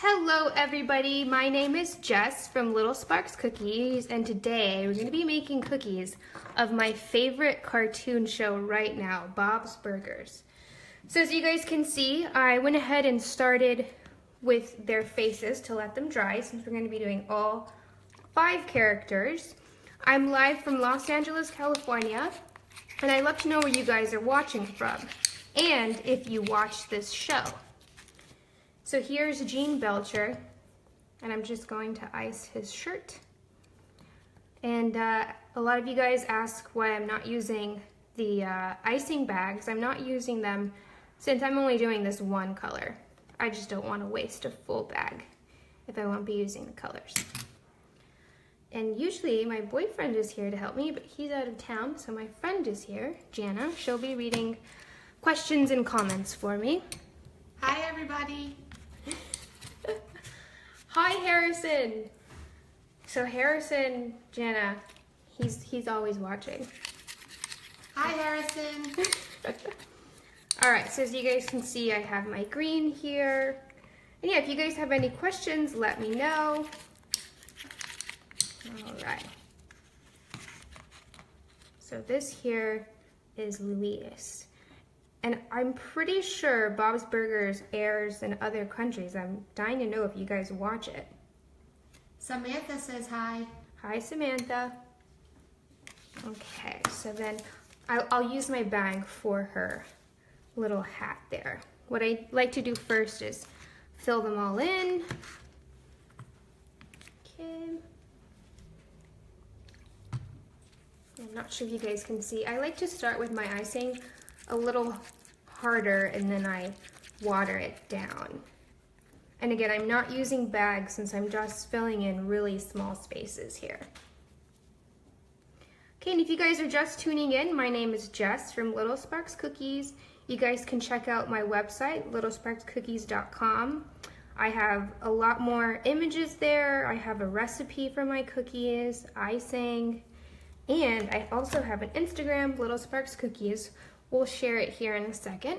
Hello everybody, my name is Jess from Little Sparks Cookies, and today we're going to be making cookies of my favorite cartoon show right now, Bob's Burgers. So as you guys can see, I went ahead and started with their faces to let them dry since we're going to be doing all 5 characters. I'm live from Los Angeles, California, and I'd love to know where you guys are watching from and if you watch this show. So here's Gene Belcher, and I'm just going to ice his shirt. And a lot of you guys ask why I'm not using the icing bags. I'm not using them since I'm only doing this one color. I just don't want to waste a full bag if I won't be using the colors. And usually my boyfriend is here to help me, but he's out of town, so my friend is here, Jana. She'll be reading questions and comments for me. Hi everybody. Hi Harrison. So Harrison, Jana, he's always watching. Hi Harrison. All right, so as you guys can see, I have my green here. And yeah, if you guys have any questions, let me know. All right. So this here is Luis. And I'm pretty sure Bob's Burgers airs in other countries. I'm dying to know if you guys watch it. Samantha says hi. Hi, Samantha. Okay, so then I'll use my bag for her little hat there. What I like to do first is fill them all in. Okay. I'm not sure if you guys can see. I like to start with my icing a little harder and then I water it down. And again, I'm not using bags since I'm just filling in really small spaces here. Okay, and if you guys are just tuning in, my name is Jess from Little Sparks Cookies. You guys can check out my website, littlesparkscookies.com. I have a lot more images there. I have a recipe for my cookies, icing, and I also have an Instagram, Little Sparks Cookies. We'll share it here in a second.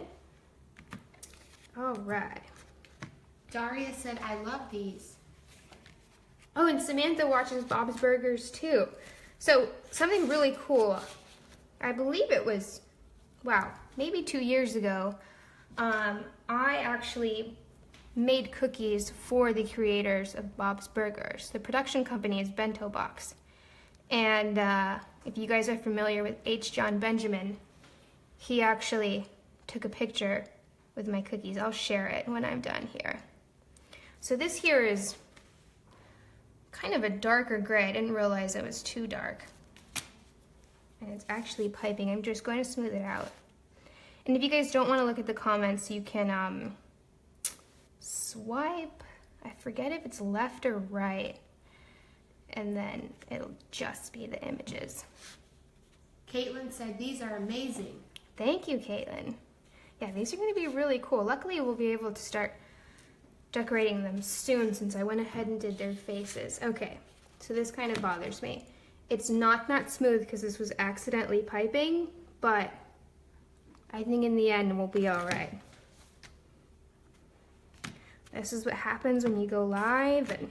All right. Daria said, I love these. Oh, and Samantha watches Bob's Burgers too. So something really cool, I believe it was, wow, maybe 2 years ago, I actually made cookies for the creators of Bob's Burgers. The production company is Bento Box. And if you guys are familiar with H. John Benjamin, he actually took a picture with my cookies. I'll share it when I'm done here. So this here is kind of a darker gray. I didn't realize it was too dark. And it's actually piping. I'm just going to smooth it out. And if you guys don't want to look at the comments, you can swipe. I forget if it's left or right. And then it'll just be the images. Caitlin said, these are amazing. Thank you, Caitlin. Yeah, these are going to be really cool. Luckily, we'll be able to start decorating them soon since I went ahead and did their faces. Okay, so this kind of bothers me. It's not smooth because this was accidentally piping, but I think in the end we'll be all right. This is what happens when you go live. And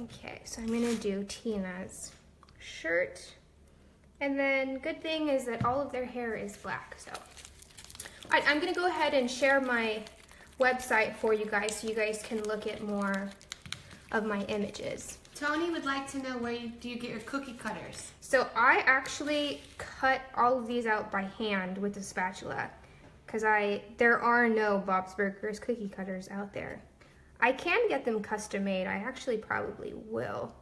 okay, so I'm going to do Tina's shirt. And then good thing is that all of their hair is black. So all right, I'm gonna go ahead and share my website for you guys so you guys can look at more of my images. Tony would like to know where do you get your cookie cutters? So I actually cut all of these out by hand with a spatula because there are no Bob's Burgers cookie cutters out there. I can get them custom made. I actually probably will,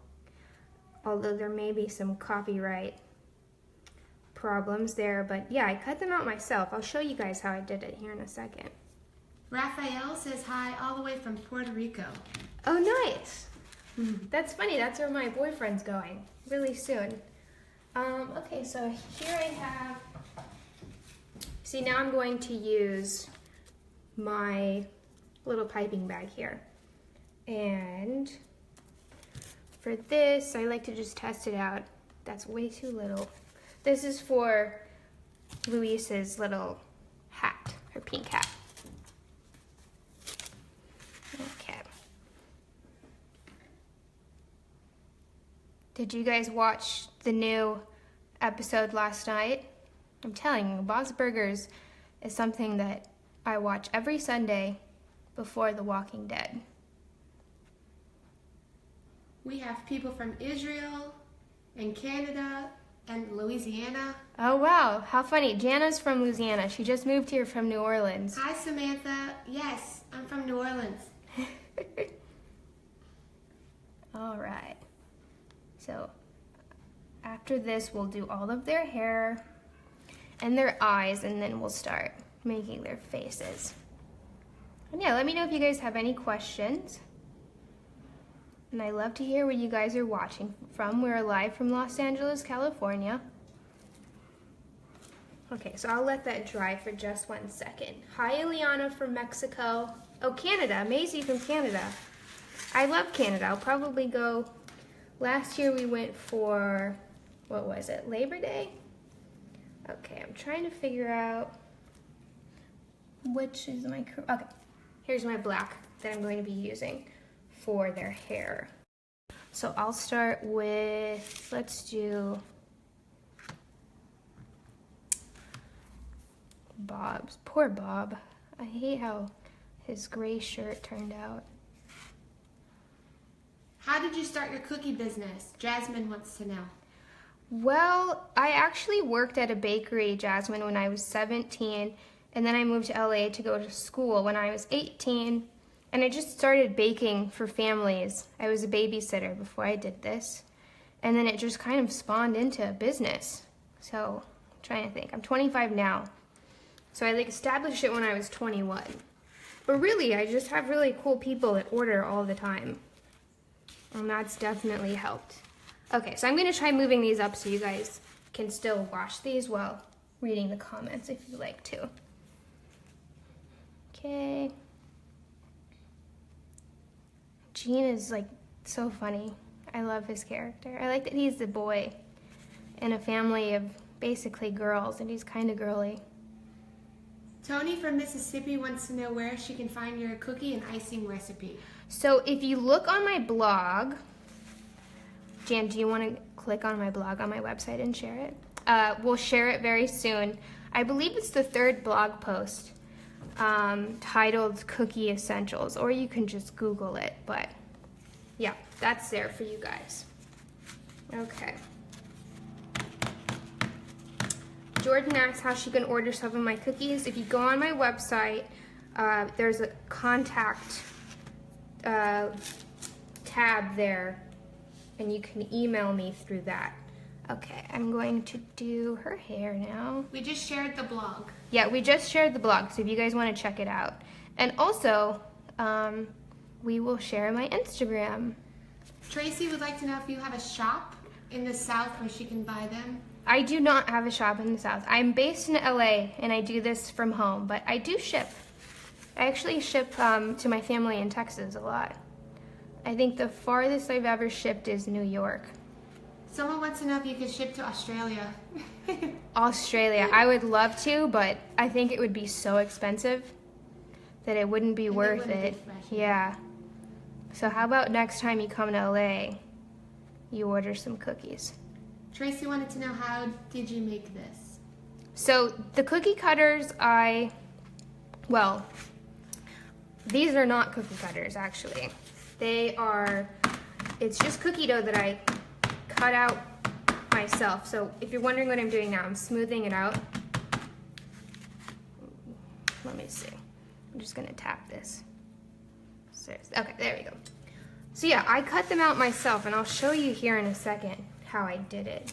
although there may be some copyright problems there, but yeah, I cut them out myself. I'll show you guys how I did it here in a second. Raphael says hi all the way from Puerto Rico. Oh, nice. That's funny. That's where my boyfriend's going really soon. Okay, so here I have, see, now I'm going to use my little piping bag here. And for this, I like to just test it out. That's way too little. This is for Luis's little hat, her pink hat. Did you guys watch the new episode last night? I'm telling you, Bob's Burgers is something that I watch every Sunday before The Walking Dead. We have people from Israel and Canada and Louisiana. Oh wow, how funny. Jana's from Louisiana. She just moved here from New Orleans. Hi, Samantha. Yes, I'm from New Orleans. All right. So after this, we'll do all of their hair and their eyes, and then we'll start making their faces. And yeah, let me know if you guys have any questions. And I love to hear where you guys are watching from. We're live from Los Angeles, California. Okay, so I'll let that dry for just 1 second. Hi, Eliana from Mexico. Oh, Canada, Maisie from Canada. I love Canada. I'll probably go. Last year we went for, what was it, Labor Day? Okay, I'm trying to figure out which is my, okay. Here's my black that I'm going to be using for their hair. So I'll start with, let's do Bob's. Poor Bob. I hate how his gray shirt turned out. How did you start your cookie business? Jasmine wants to know. Well, I actually worked at a bakery, Jasmine, when I was 17, and then I moved to LA to go to school when I was 18, and I just started baking for families. I was a babysitter before I did this, and then it just kind of spawned into a business. So, I'm trying to think. I'm 25 now, so I established it when I was 21. But really, I just have really cool people that order all the time, and that's definitely helped. Okay, so I'm going to try moving these up so you guys can still watch these while reading the comments if you like to. Okay. Gene is like so funny. I love his character. I like that he's the boy in a family of basically girls, and he's kind of girly. Tony from Mississippi wants to know where she can find your cookie and icing recipe. So if you look on my blog, Jan, do you want to click on my blog on my website and share it? We'll share it very soon. I believe it's the 3rd blog post titled Cookie Essentials, or you can just Google it, but yeah, that's there for you guys. Okay. Jordan asks how she can order some of my cookies. If you go on my website, there's a contact tab there, and you can email me through that. Okay, I'm going to do her hair now. We just shared the blog. Yeah, we just shared the blog, so if you guys want to check it out. And also, we will share my Instagram. Tracy would like to know if you have a shop in the South where she can buy them. I do not have a shop in the South. I'm based in LA, and I do this from home, but I do ship. I actually ship to my family in Texas a lot. I think the farthest I've ever shipped is New York. Someone wants to know if you could ship to Australia. Australia, I would love to, but I think it would be so expensive that it wouldn't be worth it. Yeah. So how about next time you come to LA, you order some cookies. Tracy wanted to know, how did you make this? So the cookie cutters, well, these are not cookie cutters actually. They are, it's just cookie dough that I cut out myself. So if you're wondering what I'm doing now, I'm smoothing it out. Let me see. I'm just gonna tap this. Okay, there we go. So yeah, I cut them out myself, and I'll show you here in a second how I did it.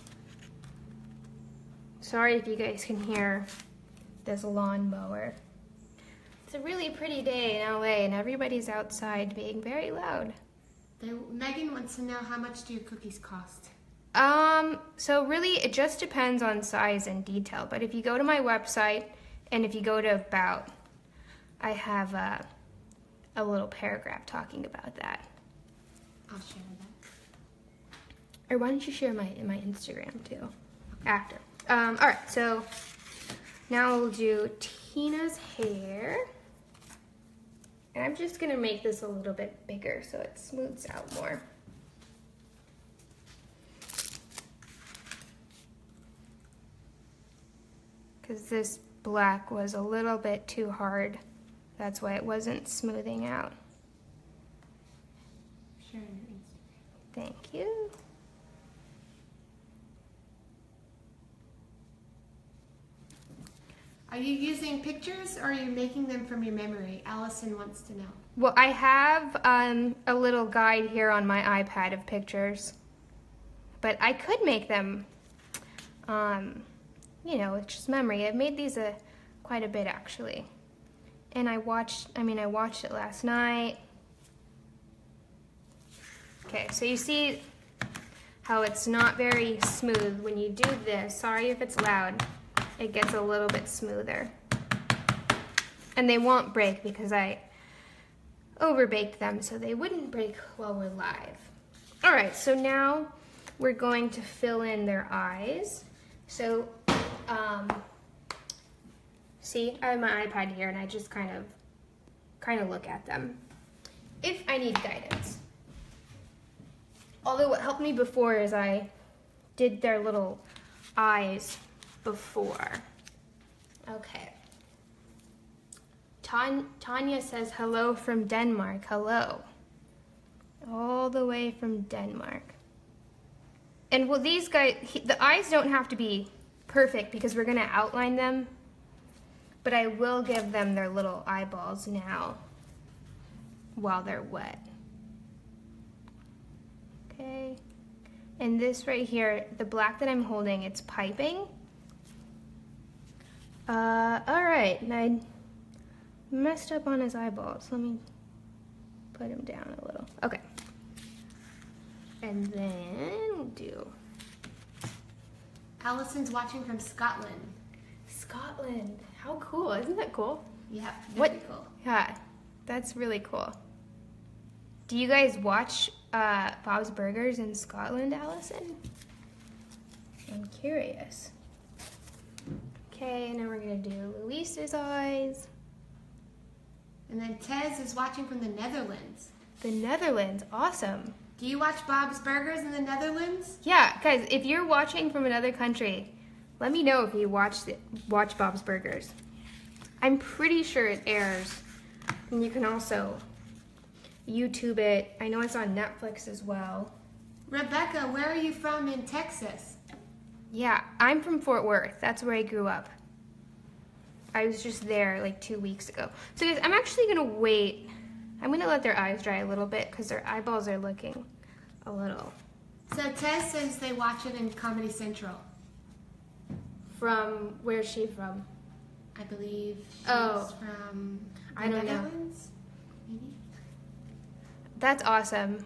Sorry if you guys can hear this lawnmower. It's a really pretty day in LA, and everybody's outside being very loud. Megan wants to know, how much do your cookies cost? So really it just depends on size and detail, but if you go to my website and if you go to About, I have a little paragraph talking about that. I'll share that. Or why don't you share my Instagram too, after. All right, so now we'll do Tina's hair. And I'm just gonna make this a little bit bigger so it smooths out more. because this black was a little bit too hard. That's why it wasn't smoothing out. Sure. Thank you. Are you using pictures or are you making them from your memory? Allison wants to know. Well, I have a little guide here on my iPad of pictures, but I could make them, you know, with just memory. I've made these quite a bit actually, and I watched it last night. Okay, so you see how it's not very smooth when you do this. Sorry if it's loud. It gets a little bit smoother. And they won't break because I over-baked them so they wouldn't break while we're live. All right, so now we're going to fill in their eyes. So, see, I have my iPad here and I just kind of look at them if I need guidance. Although what helped me before is I did their little eyes before. Okay. Tanya says hello from Denmark. Hello. All the way from Denmark. And well, these guys, the eyes don't have to be perfect because we're going to outline them. But I will give them their little eyeballs now while they're wet. Okay. And this right here, the black that I'm holding, it's piping. All right, and I messed up on his eyeballs. Let me put him down a little. Okay. And then we'll do... Allison's watching from Scotland. Scotland. How cool. Isn't that cool? Yeah, very cool. Yeah, that's really cool. Do you guys watch Bob's Burgers in Scotland, Allison? I'm curious. Okay, now we're going to do Luis's eyes. And then Tez is watching from the Netherlands. The Netherlands, awesome. Do you watch Bob's Burgers in the Netherlands? Yeah, guys, if you're watching from another country, let me know if you watch Bob's Burgers. I'm pretty sure it airs. And you can also YouTube it. I know it's on Netflix as well. Rebecca, where are you from in Texas? Yeah, I'm from Fort Worth. That's where I grew up. I was just there like 2 weeks ago. So guys, I'm actually gonna wait. I'm gonna let their eyes dry a little bit because their eyeballs are looking a little. So Tez says they watch it in Comedy Central. From, where's she from? I believe she's from the I don't know. Netherlands, maybe? That's awesome.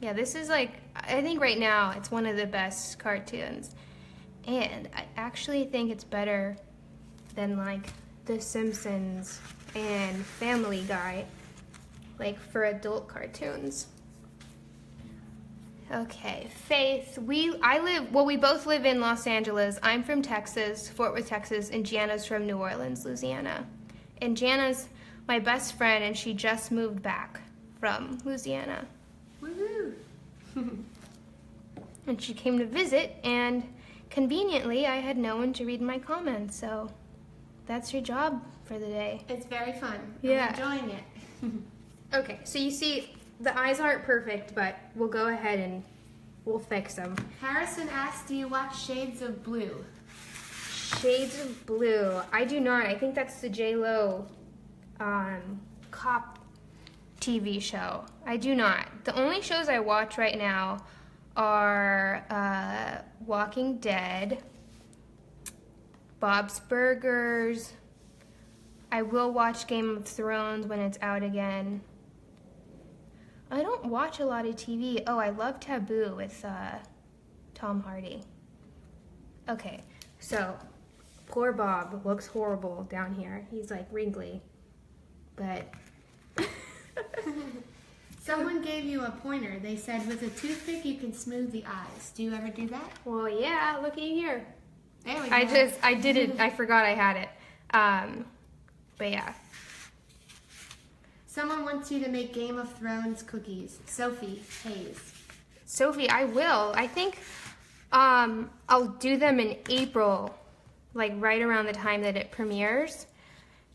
Yeah, this is like, I think right now it's one of the best cartoons. And I actually think it's better than like The Simpsons and Family Guy, like for adult cartoons. Okay, Faith, we both live in Los Angeles. I'm from Texas, Fort Worth, Texas, and Gianna's from New Orleans, Louisiana. And Gianna's my best friend, and she just moved back from Louisiana. Woohoo! And she came to visit, and conveniently, I had no one to read my comments, so that's your job for the day. It's very fun. Yeah. I'm enjoying it. Okay, so you see, the eyes aren't perfect, but we'll go ahead and we'll fix them. Harrison asked, do you watch Shades of Blue? Shades of Blue. I do not. I think that's the J-Lo cop TV show. I do not. The only shows I watch right now are Walking Dead, Bob's Burgers. I will watch Game of Thrones when it's out again. I don't watch a lot of TV. Oh, I love Taboo with Tom Hardy. Okay, so poor Bob looks horrible down here. He's like wrinkly, but... Someone gave you a pointer. They said with a toothpick you can smooth the eyes. Do you ever do that? Well, yeah, looky here. There we go. I did it. I forgot I had it. But yeah. Someone wants you to make Game of Thrones cookies. Sophie Hayes. Sophie, I will. I think I'll do them in April like right around the time that it premieres.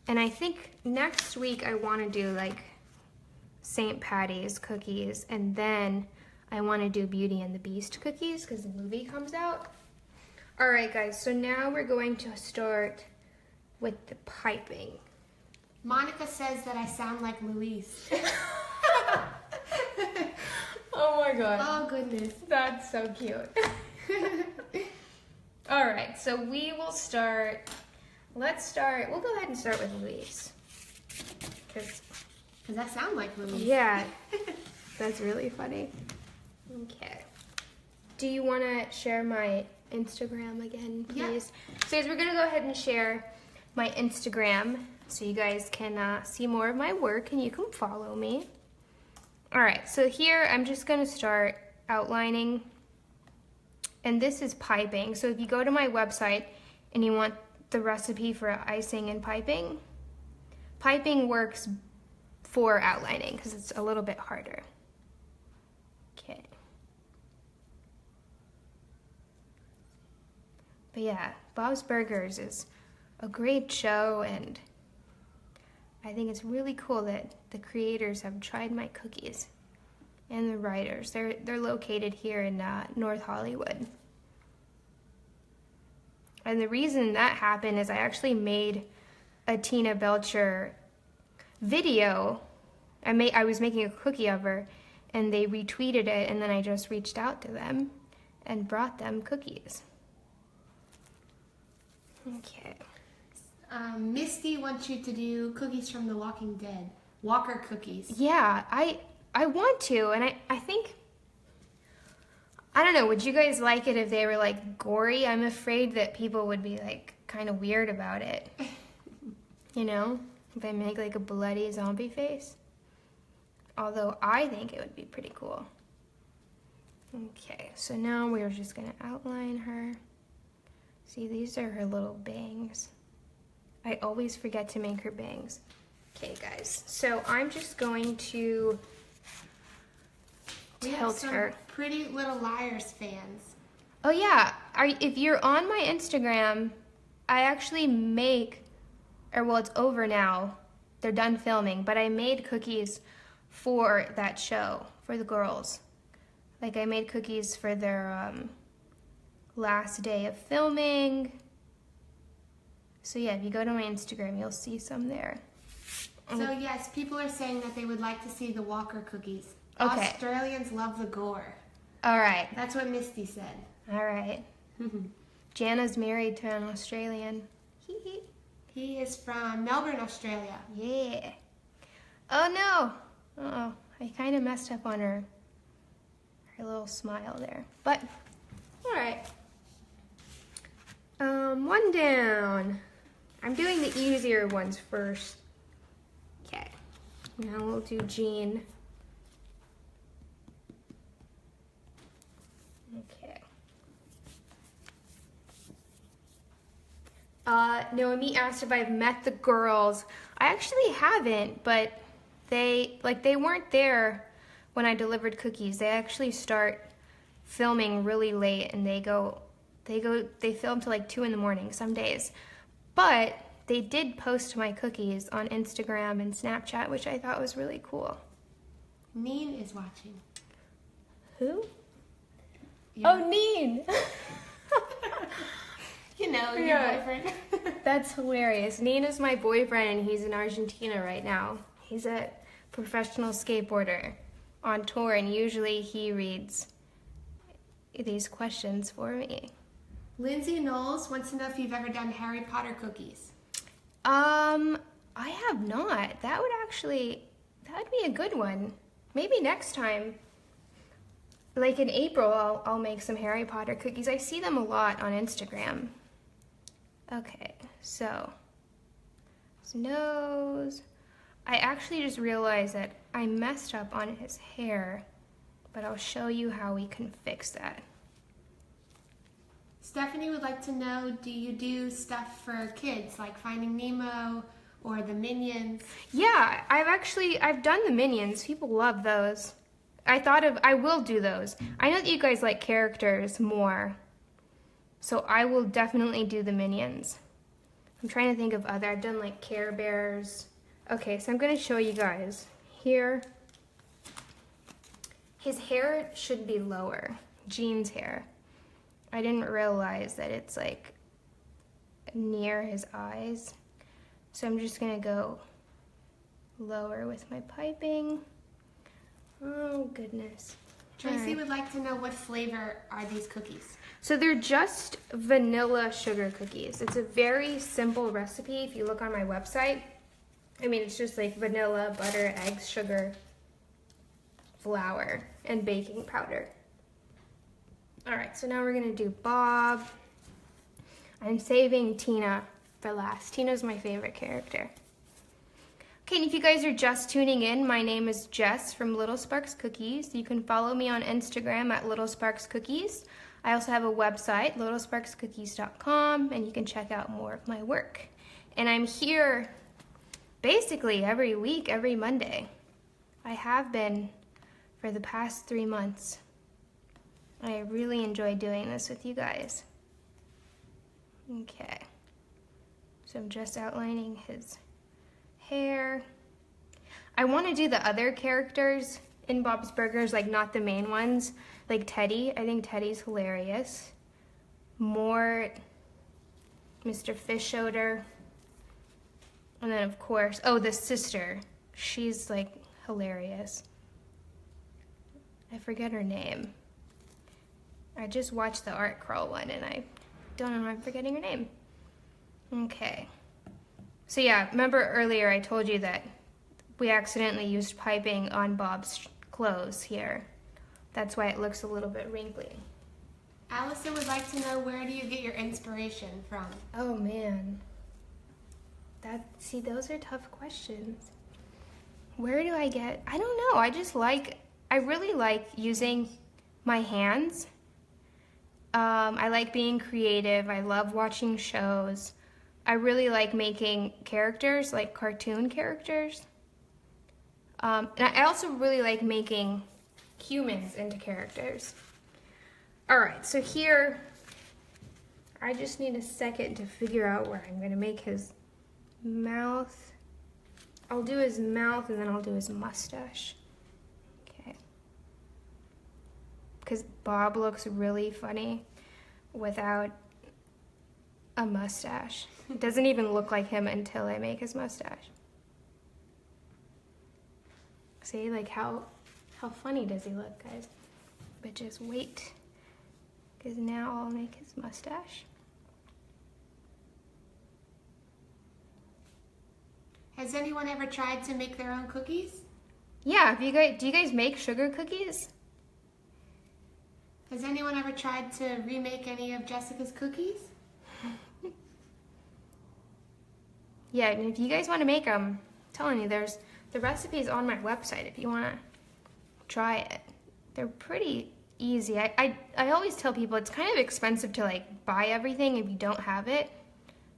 And I think next week I want to do like St. Patty's cookies, and then I want to do Beauty and the Beast cookies because the movie comes out. All right, guys, so now we're going to start with the piping. Monica says that I sound like Louise. Oh my god. Oh, goodness. That's so cute. All right, so we will start. We'll go ahead and start with Louise. Because I sound like Louise. yeah, that's really funny. Okay. Do you want to share my Instagram again, please? Yeah. So guys, we're going to go ahead and share my Instagram so you guys can see more of my work and you can follow me. All right, so here I'm just going to start outlining, and this is piping. So if you go to my website and you want the recipe for icing and piping, piping works for outlining because it's a little bit harder. Okay. But yeah, Bob's Burgers is a great show, and I think it's really cool that the creators have tried my cookies, and the writers. They're located here in North Hollywood. And the reason that happened is I actually made a Tina Belcher video. I was making a cookie of her, and they retweeted it, and then I just reached out to them and brought them cookies. Okay. Misty wants you to do cookies from The Walking Dead. Walker cookies. Yeah, I want to, and I think, I don't know, would you guys like it if they were like gory? I'm afraid that people would be like kind of weird about it. You know, if I make like a bloody zombie face. Although I think it would be pretty cool. Okay, so now we're just gonna outline her. See, these are her little bangs. I always forget to make her bangs. Okay, guys, so I'm just going to tilt her. Pretty Little Liars fans. Oh yeah, if you're on my Instagram, I actually make, or well, it's over now. They're done filming, but I made cookies for that show, for the girls. Like I made cookies for their last day of filming. So yeah, if you go to my Instagram, you'll see some there. So yes, people are saying that they would like to see the Walker cookies. Okay. Australians love the gore. All right. That's what Misty said. All right. Jana's married to an Australian. He is from Melbourne, Australia. Yeah. Oh no. Uh-oh. I kind of messed up on her little smile there. But, all right. One down. I'm doing the easier ones first. Okay. Now we'll do Jean. Okay. Noemi asked if I've met the girls. I actually haven't, but they weren't there when I delivered cookies. They actually start filming really late, and they film till like 2 in the morning some days. But they did post my cookies on Instagram and Snapchat, which I thought was really cool. Neen is watching. Who? Yeah. Oh, Neen! You know, your Yeah. boyfriend. That's hilarious. Neen is my boyfriend, and he's in Argentina right now. He's a professional skateboarder on tour, and usually he reads these questions for me. Lindsay Knowles wants to know if you've ever done Harry Potter cookies. I have not. That would be a good one. Maybe next time. Like in April, I'll make some Harry Potter cookies. I see them a lot on Instagram. Okay, so his nose. I actually just realized that I messed up on his hair, but I'll show you how we can fix that. Stephanie would like to know, do you do stuff for kids, like Finding Nemo or the Minions? Yeah, I've done the Minions. People love those. I will do those. I know that you guys like characters more. So I will definitely do the Minions. I'm trying to think of other, I've done like Care Bears. Okay, so I'm gonna show you guys. Here, his hair should be lower, Gene's hair. I didn't realize that it's like near his eyes. So I'm just gonna go lower with my piping. Oh goodness. Tracy would like to know what flavor are these cookies? So they're just vanilla sugar cookies. It's a very simple recipe. If you look on my website, I mean, it's just like vanilla, butter, eggs, sugar, flour, and baking powder. All right, so now we're gonna do Bob. I'm saving Tina for last. Tina's my favorite character. Okay, and if you guys are just tuning in, my name is Jess from Little Sparks Cookies. You can follow me on Instagram at Little Sparks Cookies. I also have a website, littlesparkscookies.com, and you can check out more of my work. And I'm here basically every week, every Monday. I have been for the past 3 months. I really enjoy doing this with you guys. Okay, so I'm just outlining his hair. I want to do the other characters in Bob's Burgers, like not the main ones, like Teddy. I think Teddy's hilarious. Mort, Mr. Fish Odor, and then of course, oh, the sister. She's like hilarious. I forget her name. I just watched the Art Crawl one and I don't know, I'm forgetting her name. Okay. So yeah, remember earlier I told you that we accidentally used piping on Bob's clothes here. That's why it looks a little bit wrinkly. Allison would like to know, where do you get your inspiration from? Oh man. See, those are tough questions. Where do I get, I don't know, I really like using my hands. I like being creative. I love watching shows. I really like making characters, like cartoon characters. And I also really like making humans into characters. All right, so here, I just need a second to figure out where I'm gonna make his mouth. I'll do his mouth and then I'll do his mustache. Okay. Because Bob looks really funny without a mustache. It doesn't even look like him until I make his mustache. See, like how funny does he look, guys? But just wait, because now I'll make his mustache. Has anyone ever tried to make their own cookies? Yeah, do you guys make sugar cookies? Has anyone ever tried to remake any of Jessica's cookies? Yeah, and if you guys want to make them, I'm telling you, the recipe's on my website if you want to try it. They're pretty easy. I always tell people it's kind of expensive to like buy everything if you don't have it,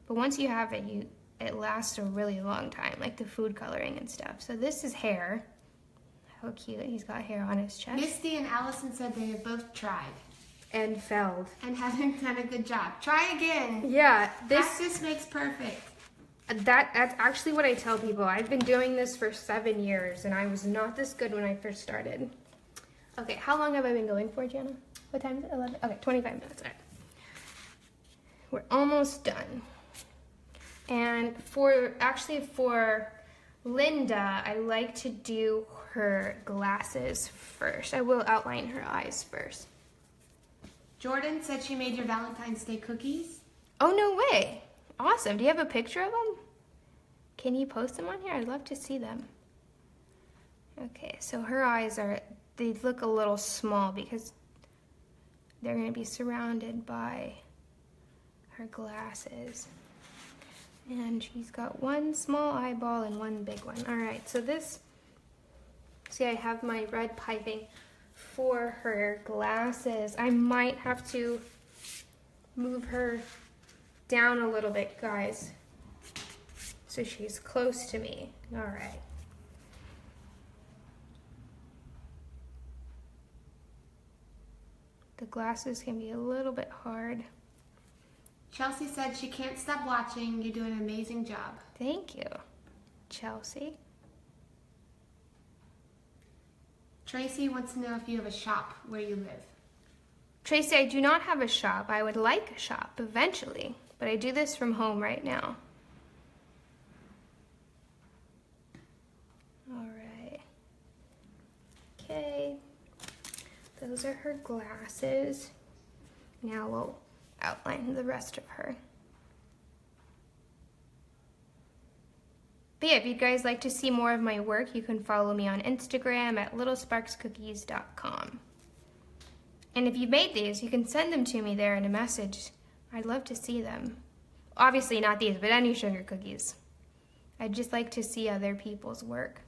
but once you have it, it lasts a really long time, like the food coloring and stuff. So this is hair. How cute, he's got hair on his chest. Misty and Allison said they have both tried. And failed. And haven't done a good job. Try again. Yeah, Practice makes perfect. That's actually what I tell people. I've been doing this for 7 years and I was not this good when I first started. Okay, how long have I been going for, Jana? What time is it? 11? Okay, 25 minutes. All right. We're almost done. And for Linda, I like to do her glasses first. I will outline her eyes first. Jordan said she made your Valentine's Day cookies. Oh, no way. Awesome. Do you have a picture of them? Can you post them on here? I'd love to see them. Okay, so her eyes they look a little small because they're going to be surrounded by her glasses. And she's got one small eyeball and one big one. All right, so see, I have my red piping for her glasses. I might have to move her down a little bit, guys, so she's close to me. All right. The glasses can be a little bit hard. Chelsea said she can't stop watching. You're doing an amazing job. Thank you, Chelsea. Tracy wants to know if you have a shop where you live. Tracy, I do not have a shop. I would like a shop eventually, but I do this from home right now. All right. Okay. Those are her glasses. Now we'll outline the rest of her. But yeah, if you guys like to see more of my work, you can follow me on Instagram at littlesparkscookies.com. And if you made these, you can send them to me there in a message. I'd love to see them. Obviously not these, but any sugar cookies. I'd just like to see other people's work.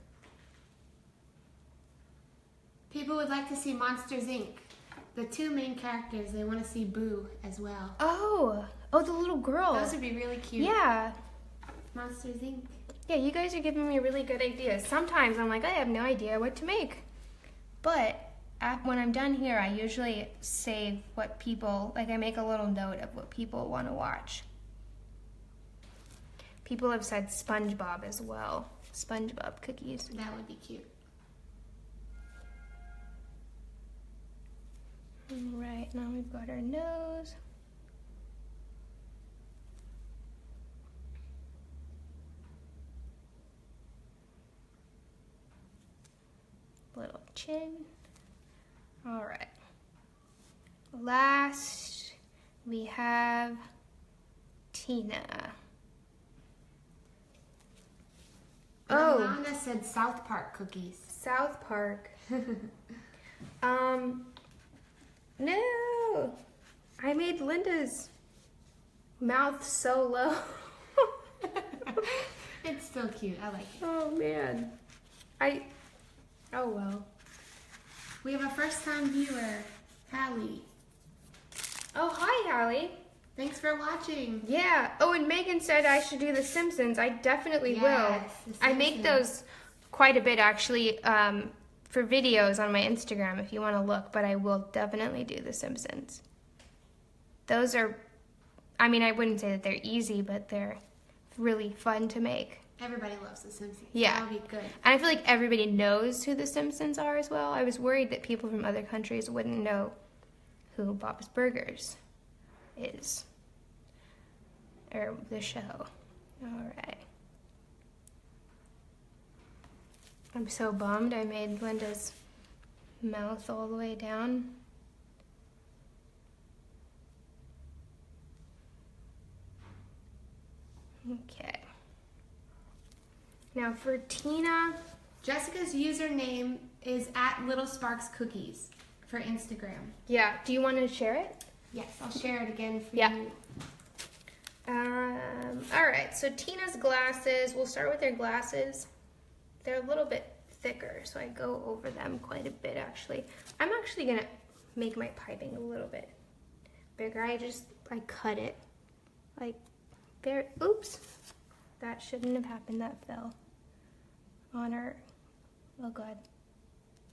People would like to see Monsters, Inc. The two main characters, they want to see Boo as well. Oh, the little girl. Those would be really cute. Yeah. Monsters, Inc. Yeah, you guys are giving me really good ideas. Sometimes I'm like, I have no idea what to make. But when I'm done here, I usually save what people, like I make a little note of what people want to watch. People have said SpongeBob as well. SpongeBob cookies. That would be cute. All right, now we've got our nose. Little chin. All right. Last, we have Tina. Yolanda said South Park cookies. South Park. No. I made Linda's mouth so low. It's still cute. I like it. Oh, man. Oh, well. We have a first-time viewer, Hallie. Oh, hi, Hallie. Thanks for watching. Yeah. Oh, and Megan said I should do The Simpsons. I definitely will. The I make those quite a bit, actually, for videos on my Instagram if you want to look, but I will definitely do The Simpsons. Those are, I mean, I wouldn't say that they're easy, but they're really fun to make. Everybody loves The Simpsons. Yeah. That'll be good. And I feel like everybody knows who The Simpsons are as well. I was worried that people from other countries wouldn't know who Bob's Burgers is. Or the show. All right. I'm so bummed I made Linda's mouth all the way down. Okay. Now for Tina. Jessica's username is @LittleSparksCookies for Instagram. Yeah, do you want to share it? Yes, I'll share it again for Yeah. you. All right, so Tina's glasses, we'll start with her glasses. They're a little bit thicker, so I go over them quite a bit, actually. I'm actually gonna make my piping a little bit bigger. I cut it, like, there, oops. That shouldn't have happened, that fell on her, oh God.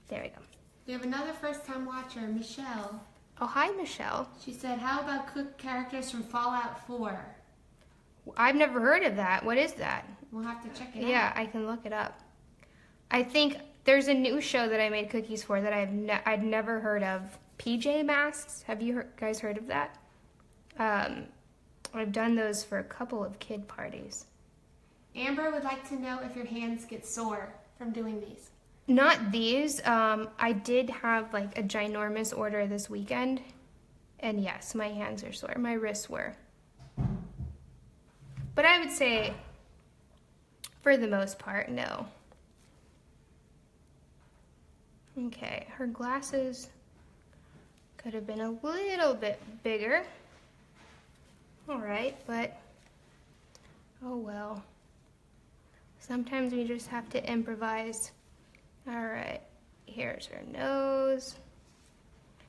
There we go. We have another first-time watcher, Michelle. Oh, hi, Michelle. She said, how about cook characters from Fallout 4? I've never heard of that. What is that? We'll have to check it out. Yeah, I can look it up. I think there's a new show that I made cookies for that I'd never heard of. PJ Masks. Have you guys heard of that? I've done those for a couple of kid parties. Amber would like to know if your hands get sore from doing these. Not these. I did have like a ginormous order this weekend. And yes, my hands are sore. My wrists were. But I would say, for the most part, no. Okay, her glasses could have been a little bit bigger. All right, but oh well. Sometimes we just have to improvise. All right, here's her nose.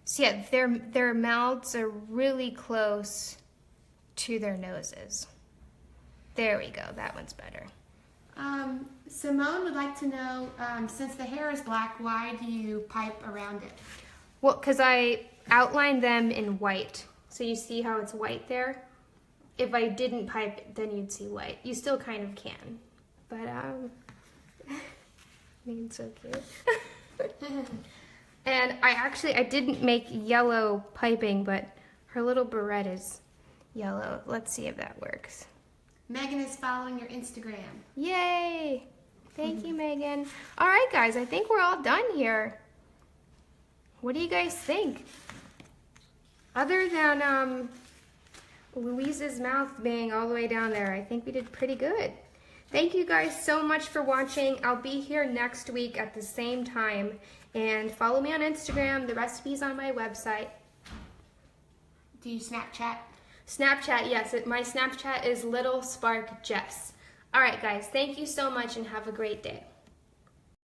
So yeah, their mouths are really close to their noses. There we go, that one's better. Simone would like to know, since the hair is black, why do you pipe around it? Well, because I outlined them in white. So you see how it's white there? if I didn't pipe it, then you'd see white. You still kind of can. But, I think it's so cute. And I didn't make yellow piping, but her little barrette is yellow. Let's see if that works. Megan is following your Instagram. Yay! Thank you, Megan. All right, guys, I think we're all done here. What do you guys think? Other than Louise's mouth being all the way down there, I think we did pretty good. Thank you guys so much for watching. I'll be here next week at the same time. And follow me on Instagram. The recipe's on my website. Do you Snapchat? Snapchat, yes. My Snapchat is Little Spark Jess. All right, guys. Thank you so much and have a great day.